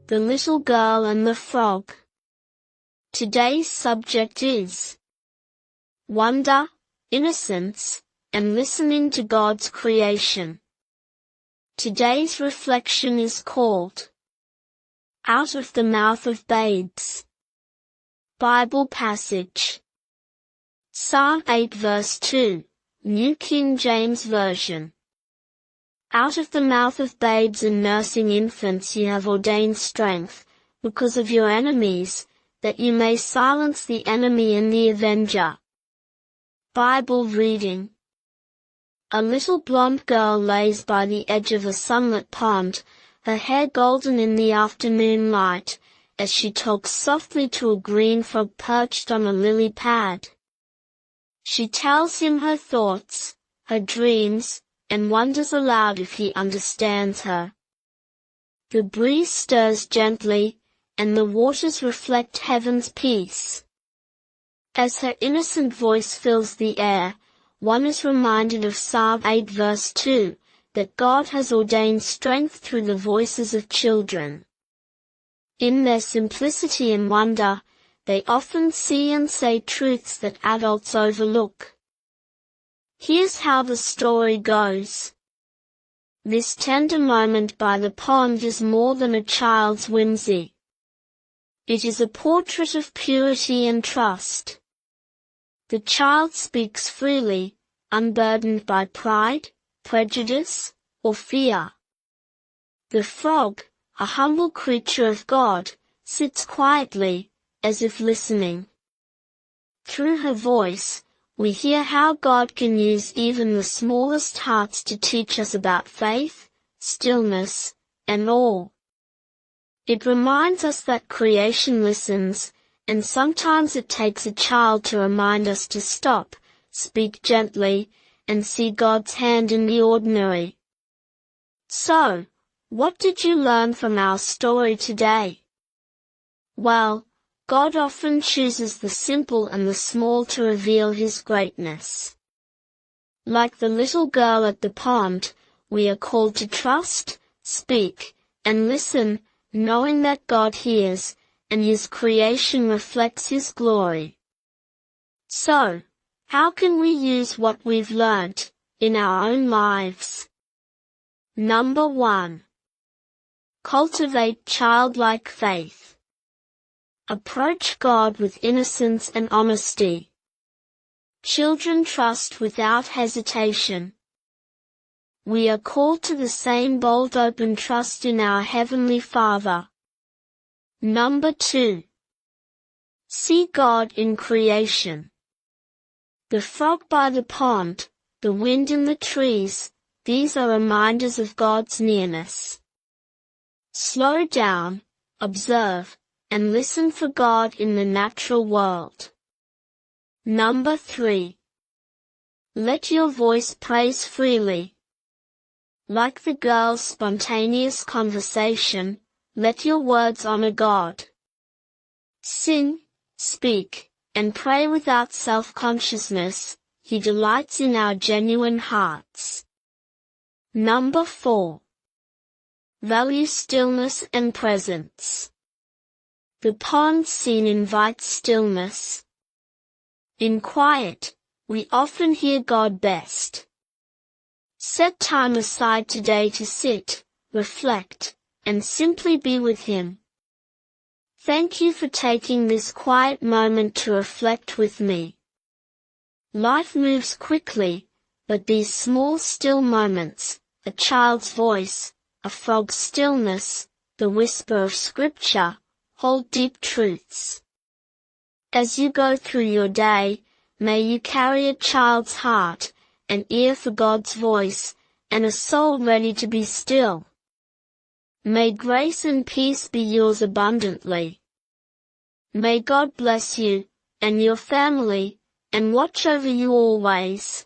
The Little Girl and the Frog. Today's subject is wonder, innocence, and listening to God's creation. Today's reflection is called Out of the Mouth of Babes. Bible passage. Psalm 8 verse 2, New King James Version. Out of the mouth of babes and nursing infants you have ordained strength, because of your enemies, that you may silence the enemy and the avenger. Bible reading. A little blonde girl lays by the edge of a sunlit pond, her hair golden in the afternoon light, as she talks softly to a green frog perched on a lily pad. She tells him her thoughts, her dreams, and wonders aloud if he understands her. The breeze stirs gently, and the waters reflect heaven's peace. As her innocent voice fills the air, one is reminded of Psalm 8 verse 2, that God has ordained strength through the voices of children. In their simplicity and wonder, they often see and say truths that adults overlook. Here's how the story goes. This tender moment by the pond is more than a child's whimsy. It is a portrait of purity and trust. The child speaks freely, unburdened by pride, prejudice, or fear. The frog, a humble creature of God, sits quietly, as if listening. Through her voice, we hear how God can use even the smallest hearts to teach us about faith, stillness, and awe. It reminds us that creation listens, and sometimes it takes a child to remind us to stop, speak gently, and see God's hand in the ordinary. So, what did you learn from our story today? Well, God often chooses the simple and the small to reveal His greatness. Like the little girl at the pond, we are called to trust, speak, and listen, knowing that God hears, and His creation reflects His glory. So, how can we use what we've learned in our own lives? Number 1. Cultivate childlike faith. Approach God with innocence and honesty. Children trust without hesitation. We are called to the same bold open trust in our Heavenly Father. Number 2. See God in creation. The frog by the pond, the wind in the trees, these are reminders of God's nearness. Slow down, observe, and listen for God in the natural world. Number 3. Let your voice praise freely. Like the girl's spontaneous conversation, let your words honor God. Sing, speak, and pray without self-consciousness. He delights in our genuine hearts. Number 4. Value stillness and presence. The pond scene invites stillness. In quiet, we often hear God best. Set time aside today to sit, reflect, and simply be with Him. Thank you for taking this quiet moment to reflect with me. Life moves quickly, but these small still moments, a child's voice, a frog's stillness, the whisper of Scripture, hold deep truths. As you go through your day, may you carry a child's heart, an ear for God's voice, and a soul ready to be still. May grace and peace be yours abundantly. May God bless you, and your family, and watch over you always.